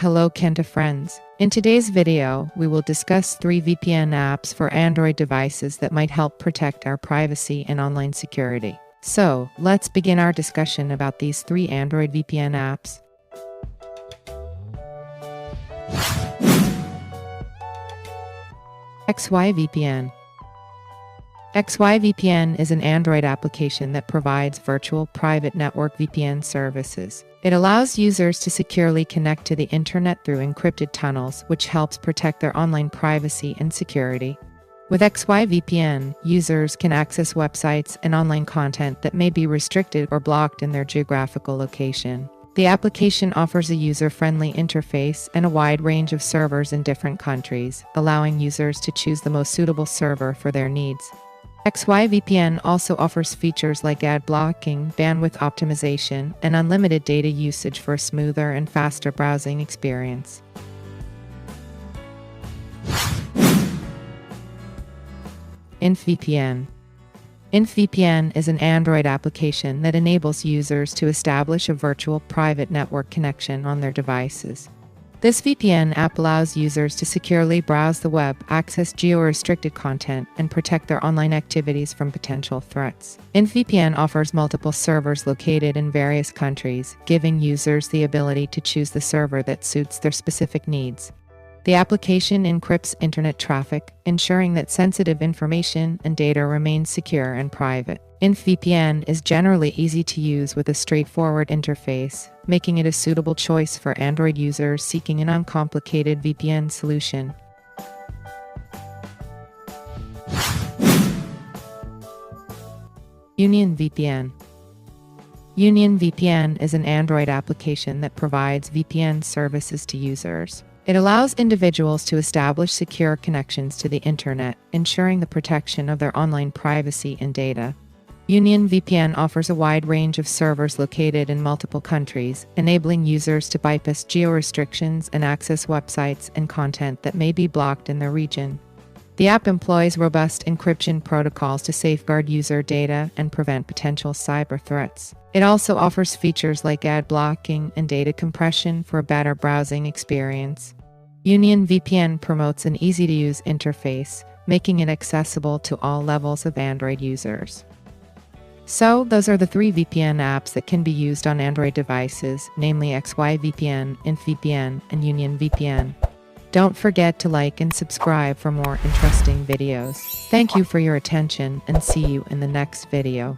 Hello Kenta friends. In today's video, we will discuss 3 VPN apps for Android devices that might help protect our privacy and online security. So, let's begin our discussion about these 3 Android VPN apps. XY VPN is an Android application that provides virtual private network VPN services. It allows users to securely connect to the internet through encrypted tunnels, which helps protect their online privacy and security. With XY users can access websites and online content that may be restricted or blocked in their geographical location. The application offers a user-friendly interface and a wide range of servers in different countries, allowing users to choose the most suitable server for their needs. XY also offers features like ad blocking, bandwidth optimization, and unlimited data usage for a smoother and faster browsing experience. Inf VPN is an Android application that enables users to establish a virtual private network connection on their devices. This VPN app allows users to securely browse the web, access geo-restricted content, and protect their online activities from potential threats. Inf VPN offers multiple servers located in various countries, giving users the ability to choose the server that suits their specific needs. The application encrypts internet traffic, ensuring that sensitive information and data remain secure and private. Inf VPN is generally easy to use with a straightforward interface, making it a suitable choice for Android users seeking an uncomplicated VPN solution. Union VPN is an Android application that provides VPN services to users. It allows individuals to establish secure connections to the internet, ensuring the protection of their online privacy and data. Union VPN offers a wide range of servers located in multiple countries, enabling users to bypass geo-restrictions and access websites and content that may be blocked in their region. The app employs robust encryption protocols to safeguard user data and prevent potential cyber threats. It also offers features like ad blocking and data compression for a better browsing experience. Union VPN promotes an easy-to-use interface, making it accessible to all levels of Android users. So, those are the 3 VPN apps that can be used on Android devices, namely XY VPN, Inf VPN, and Union VPN. Don't forget to like and subscribe for more interesting videos. Thank you for your attention and see you in the next video.